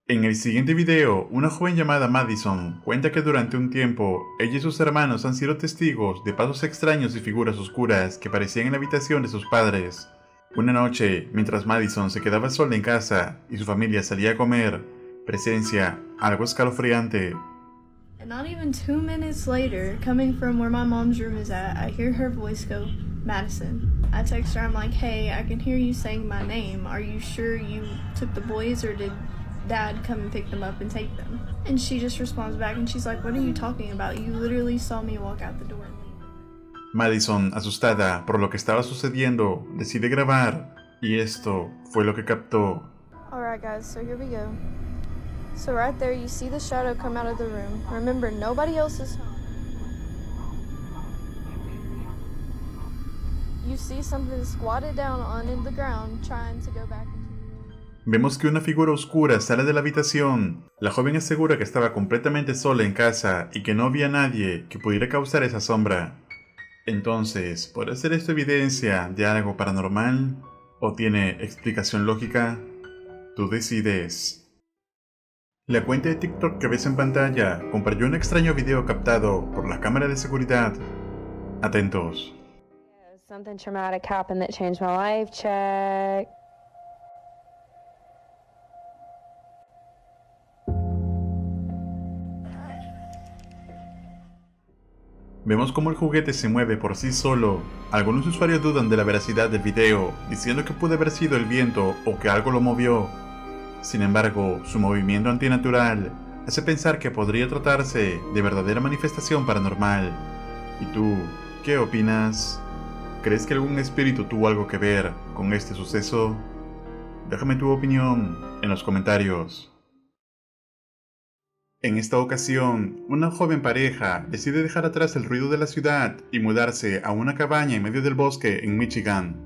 En el siguiente video, una joven llamada Madison cuenta que durante un tiempo, ella y sus hermanos han sido testigos de pasos extraños y figuras oscuras que aparecían en la habitación de sus padres. Una noche, mientras Madison se quedaba sola en casa y su familia salía a comer, presencia algo escalofriante. And not even 2 minutes later, coming from where my mom's room is at, I hear her voice go, "Madison." I text her, I'm like, "Hey, I can hear you saying my name. Are you sure you took the boys or did Dad come and pick them up and take them?" And she just responds back and she's like, "What are you talking about? You literally saw me walk out the door." Madison, asustada por lo que estaba sucediendo, decide grabar, y esto fue lo que captó. Alright guys, so here we go. So right there you see the shadow come out of the room. Remember, nobody else is home. You see something squatted down on the ground trying to go back. Vemos que una figura oscura sale de la habitación. La joven asegura que estaba completamente sola en casa y que no había nadie que pudiera causar esa sombra. Entonces, ¿podría ser esto evidencia de algo paranormal? ¿O tiene explicación lógica? Tú decides. La cuenta de TikTok que ves en pantalla compartió un extraño video captado por la cámara de seguridad. Atentos. Something traumatic happened that changed my life. Check. Vemos cómo el juguete se mueve por sí solo. Algunos usuarios dudan de la veracidad del video, diciendo que puede haber sido el viento o que algo lo movió. Sin embargo, su movimiento antinatural hace pensar que podría tratarse de verdadera manifestación paranormal. ¿Y tú, qué opinas? ¿Crees que algún espíritu tuvo algo que ver con este suceso? Déjame tu opinión en los comentarios. En esta ocasión, una joven pareja decide dejar atrás el ruido de la ciudad y mudarse a una cabaña en medio del bosque en Michigan.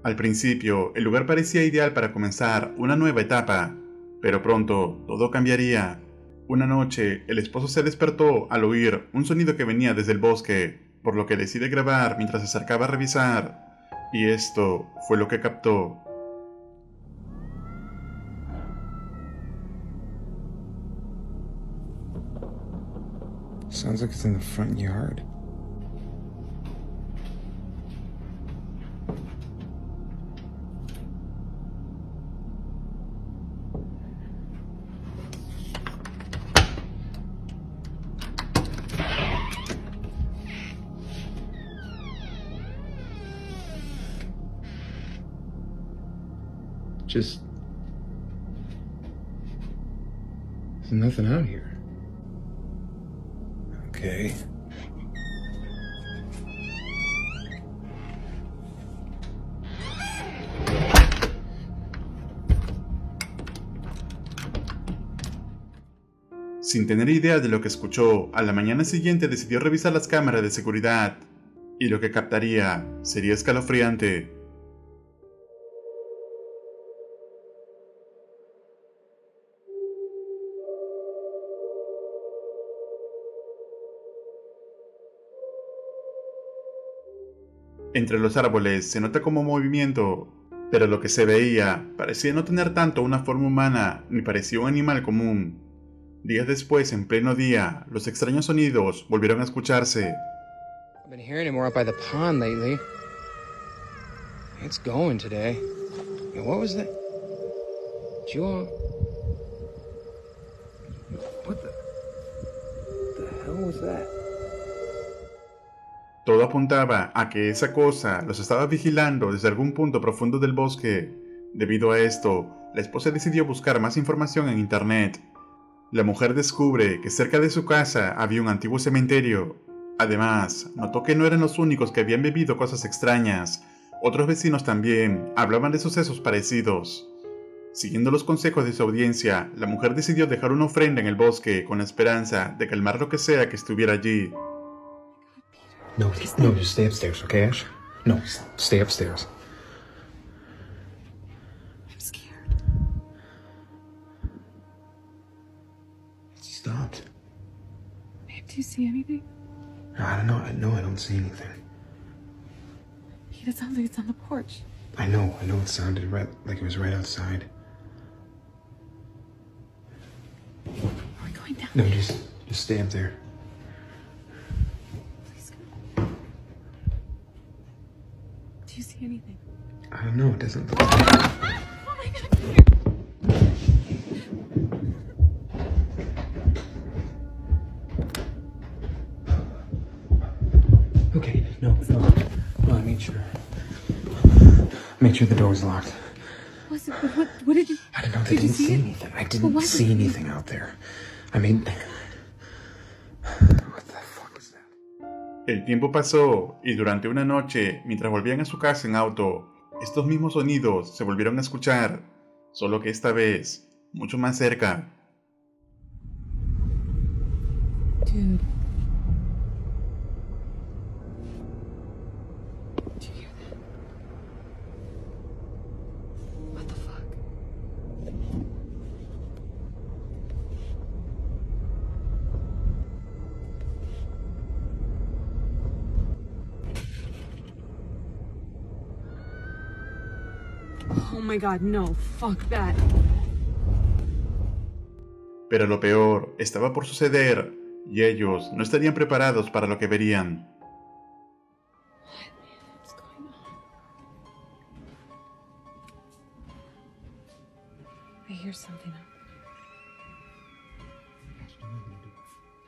Al principio, el lugar parecía ideal para comenzar una nueva etapa, pero pronto todo cambiaría. Una noche, el esposo se despertó al oír un sonido que venía desde el bosque, por lo que decide grabar mientras se acercaba a revisar, y esto fue lo que captó. Sounds like it's in the front yard. Just... there's nothing out here. Okay. Sin tener idea de lo que escuchó, a la mañana siguiente decidió revisar las cámaras de seguridad, y lo que captaría sería escalofriante. Entre los árboles se nota como movimiento, pero lo que se veía parecía no tener tanto una forma humana ni parecía un animal común. Días después, en pleno día, los extraños sonidos volvieron a escucharse. I've been hearing it more up by the pond lately. It's going today. Yeah, what was that? Did you all... What the hell was that? Todo apuntaba a que esa cosa los estaba vigilando desde algún punto profundo del bosque. Debido a esto, la esposa decidió buscar más información en internet. La mujer descubre que cerca de su casa había un antiguo cementerio. Además, notó que no eran los únicos que habían vivido cosas extrañas. Otros vecinos también hablaban de sucesos parecidos. Siguiendo los consejos de su audiencia, la mujer decidió dejar una ofrenda en el bosque con la esperanza de calmar lo que sea que estuviera allí. No, just stay upstairs, okay, Ash? No, stay upstairs. I'm scared. It stopped. Babe, do you see anything? I don't know. No, I don't see anything. It sounds like it's on the porch. I know it sounded right like it was right outside. down. No, just stay up there. Please go. Do you see anything? I don't know, it doesn't look Oh my god, come here. Okay, no, I made sure. Make sure the door's locked. What did you... I don't know, they Did you didn't see see it? anything. I Well, didn't why see did you- anything out there. I mean... What the fuck is that? El tiempo pasó y durante una noche, mientras volvían a su casa en auto, estos mismos sonidos se volvieron a escuchar, solo que esta vez, mucho más cerca. Dude. Do you hear that? What the fuck? Oh my god, no. Fuck that. Pero lo peor estaba por suceder y ellos no estarían preparados para lo que verían. What's going on? I hear something up.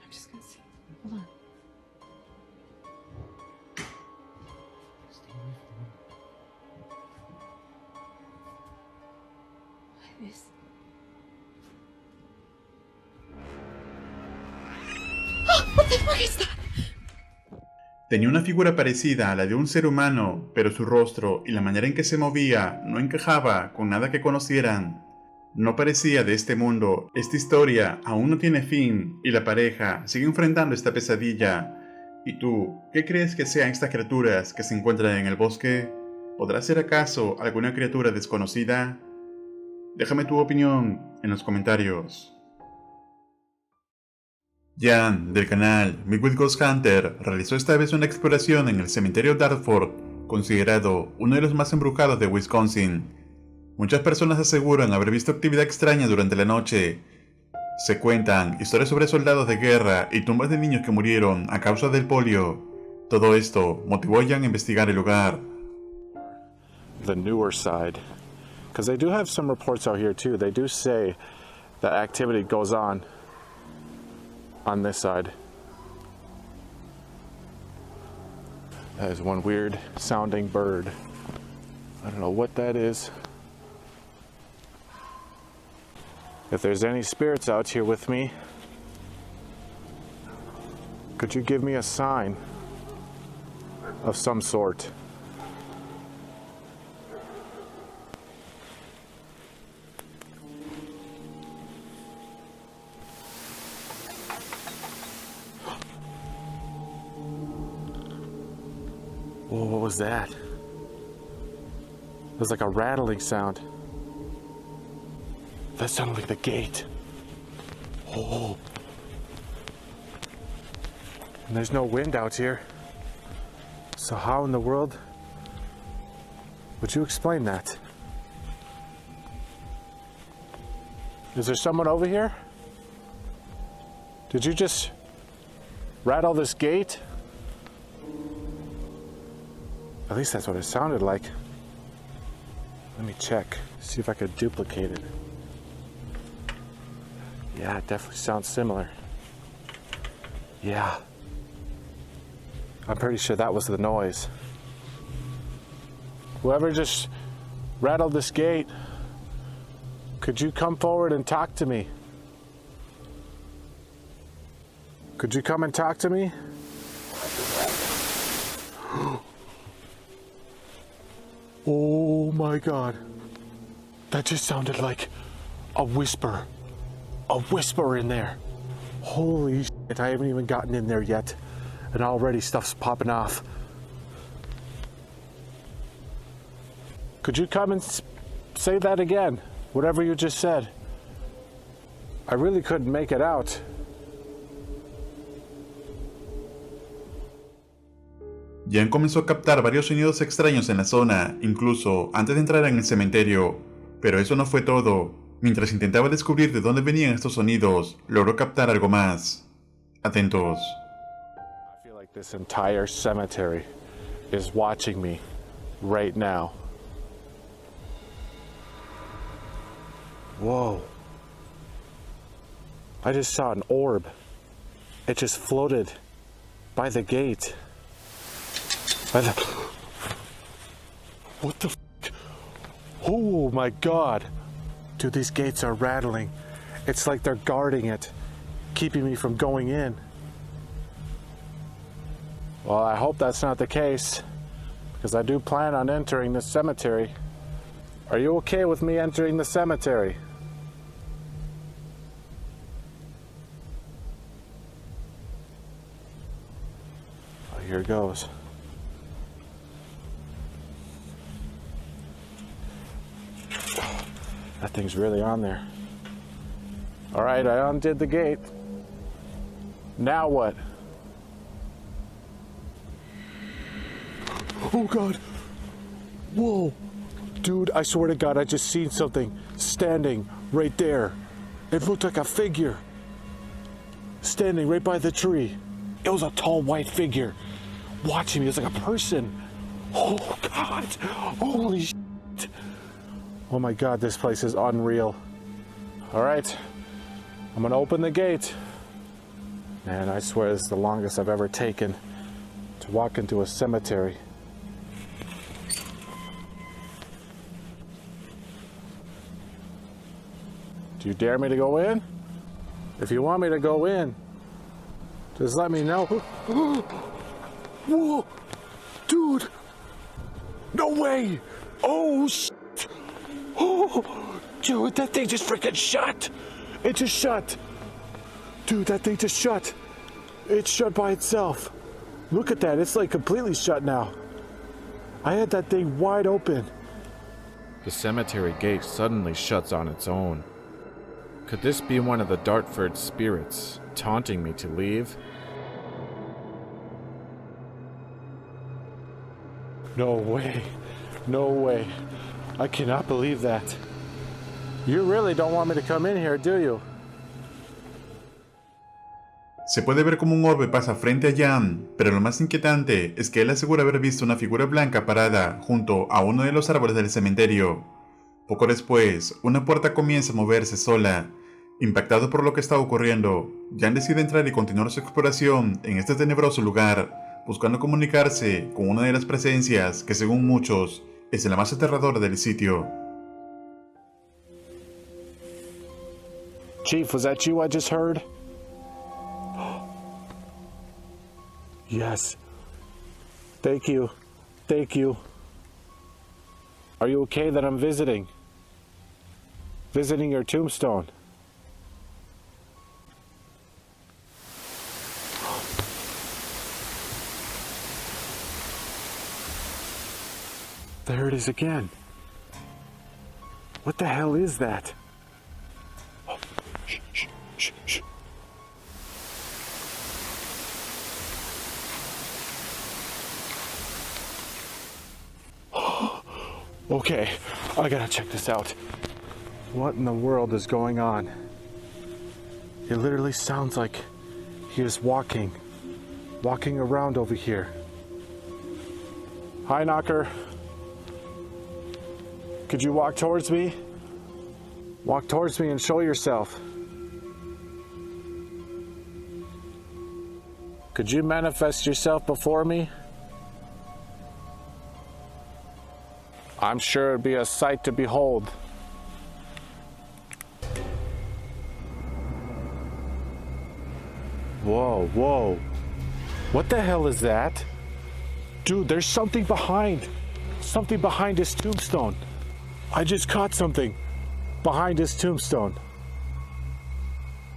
I'm just gonna see. Hold on. What is... What the fuck is that? Tenía una figura parecida a la de un ser humano, pero su rostro y la manera en que se movía no encajaba con nada que conocieran. No parecía de este mundo. Esta historia aún no tiene fin y la pareja sigue enfrentando esta pesadilla. ¿Y tú, qué crees que sean estas criaturas que se encuentran en el bosque? ¿Podrá ser acaso alguna criatura desconocida? Déjame tu opinión en los comentarios. Jan, del canal Midwest Ghost Hunter, realizó esta vez una exploración en el cementerio Dartford, considerado uno de los más embrujados de Wisconsin. Muchas personas aseguran haber visto actividad extraña durante la noche. Se cuentan historias sobre soldados de guerra y tumbas de niños que murieron a causa del polio. Todo esto motivó a Jan a investigar el lugar. The newer side, because they do have some reports out here too. They do say that activity goes on this side. That is one weird sounding bird. I don't know what that is. If there's any spirits out here with me, could you give me a sign of some sort? Whoa, what was that? It was like a rattling sound. That sounded like the gate. Oh. And there's no wind out here. So how in the world would you explain that? Is there someone over here? Did you just rattle this gate? At least that's what it sounded like. Let me check, see if I could duplicate it. Yeah, it definitely sounds similar. Yeah. I'm pretty sure that was the noise. Whoever just rattled this gate, could you come forward and talk to me? Could you come and talk to me? Oh my God. That just sounded like a whisper. A whisper in there. Holy shit, I haven't even gotten in there yet. And already stuff's popping off. Could you come and say that again? Whatever you just said. I really couldn't make it out. Jan comenzó a captar varios sonidos extraños en la zona, incluso antes de entrar en el cementerio. Pero eso no fue todo. Mientras intentaba descubrir de dónde venían estos sonidos, logró captar algo más. Atentos. I feel like this entire cemetery is watching me right now. Whoa. I just saw an orb. It just floated by the gate. By the... What the f***? Oh my god. Dude, these gates are rattling. It's like they're guarding it, keeping me from going in. Well, I hope that's not the case, because I do plan on entering this cemetery. Are you okay with me entering the cemetery? Oh, here it goes. That thing's really on there. All right, I undid the gate. Now what? Oh God. Whoa. Dude, I swear to God, I just seen something standing right there. It looked like a figure standing right by the tree. It was a tall white figure watching me. It was like a person. Oh God. Holy shit. Oh my God, this place is unreal. All right, I'm gonna open the gate. Man, I swear this is the longest I've ever taken to walk into a cemetery. Do you dare me to go in? If you want me to go in, just let me know. Whoa, dude, no way. Oh, shit. Oh, dude, that thing just freaking shut. It just shut. Dude, that thing just shut. It shut by itself. Look at that. It's like completely shut now. I had that thing wide open. The cemetery gate suddenly shuts on its own. Could this be one of the Dartford spirits taunting me to leave? No way. No way. I cannot believe that. You really don't want me to come in here, do you? Se puede ver como un orbe pasa frente a Jan, pero lo más inquietante es que él asegura haber visto una figura blanca parada junto a uno de los árboles del cementerio. Poco después, una puerta comienza a moverse sola. Impactado por lo que está ocurriendo, Jan decide entrar y continuar su exploración en este tenebroso lugar, buscando comunicarse con una de las presencias que, según muchos, es la más aterradora del sitio. Chief, was that you I just heard? Yes. Thank you. Thank you. Are you okay that I'm visiting? Visiting your tombstone. There it is again. What the hell is that? Oh, shh, shh, shh, shh. Okay, I gotta check this out. What in the world is going on? It literally sounds like he is walking around over here. Hi, Knocker. Could you walk towards me? Walk towards me and show yourself. Could you manifest yourself before me? I'm sure it'd be a sight to behold. Whoa, whoa. What the hell is that? Dude, there's something behind his tombstone. I just caught something behind his tombstone.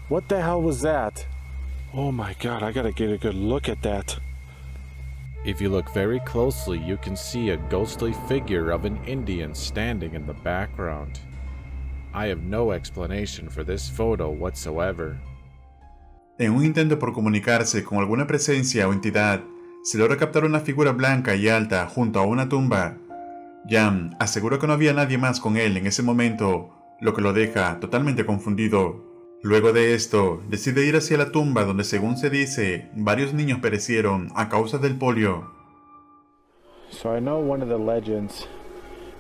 What the hell was that? Oh my God, I gotta get a good look at that. If you look very closely, you can see a ghostly figure of an Indian standing in the background. I have no explanation for this photo whatsoever. En un intento por comunicarse con alguna presencia o entidad, se logra captar una figura blanca y alta junto a una tumba. Jan asegura que no había nadie más con él en ese momento, lo que lo deja totalmente confundido. Luego de esto, decide ir hacia la tumba donde, según se dice, varios niños perecieron a causa del polio. So I know one of the legends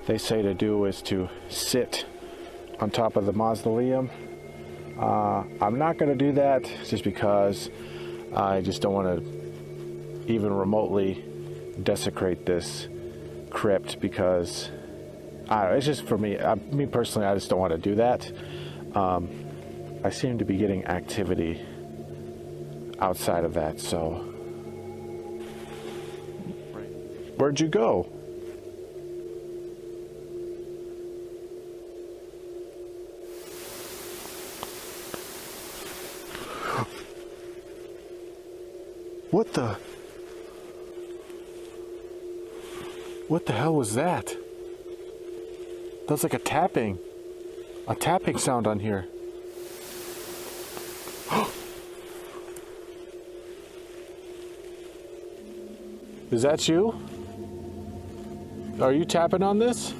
they say to do is to sit on top of the mausoleum. I'm not going to do that just because I just don't want to even remotely desecrate this crypt because it's just for me. Me personally, I just don't want to do that. I seem to be getting activity outside of that, so. Where'd you go? What the hell was that? That was like a tapping sound on here. Is that you? Are you tapping on this?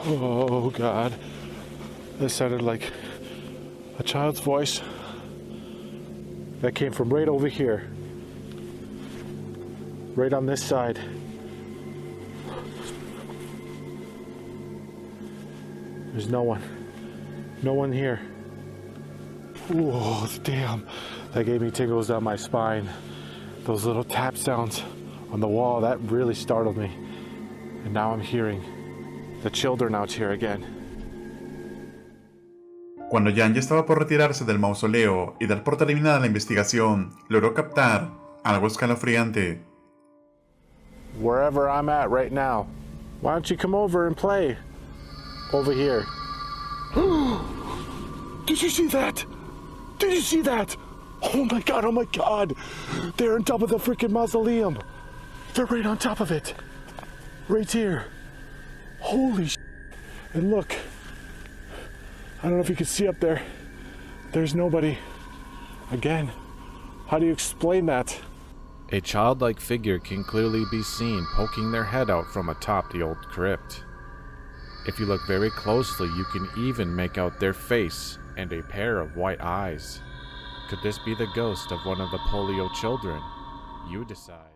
Oh God. That sounded like a child's voice that came from right over here. Right on this side. There's no one. No one here. Whoa, damn. That gave me tingles down my spine. Those little tap sounds on the wall, that really startled me. And now I'm hearing the children out here again. Cuando Jan ya estaba por retirarse del mausoleo y dar por terminada la investigación, logró captar algo escalofriante. Wherever I'm at right now, why don't you come over and play? Over here. Did you see that? Did you see that? Oh my God, oh my God. They're on top of the freaking mausoleum. They're right on top of it. Right here. Holy shit. And look. I don't know if you can see up there. There's nobody. Again, how do you explain that? A childlike figure can clearly be seen poking their head out from atop the old crypt. If you look very closely, you can even make out their face and a pair of white eyes. Could this be the ghost of one of the polio children? You decide.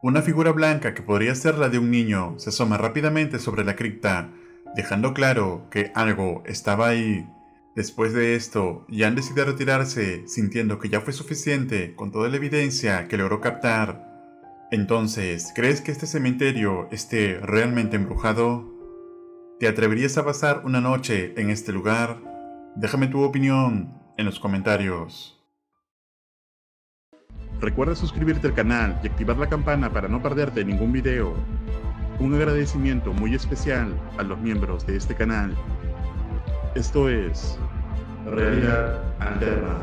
Una figura blanca que podría ser la de un niño se asoma rápidamente sobre la cripta, dejando claro que algo estaba ahí. Después de esto, Jan decide retirarse, sintiendo que ya fue suficiente con toda la evidencia que logró captar. Entonces, ¿crees que este cementerio esté realmente embrujado? ¿Te atreverías a pasar una noche en este lugar? Déjame tu opinión en los comentarios. Recuerda suscribirte al canal y activar la campana para no perderte ningún video. Un agradecimiento muy especial a los miembros de este canal. Esto es Realidad Alterna.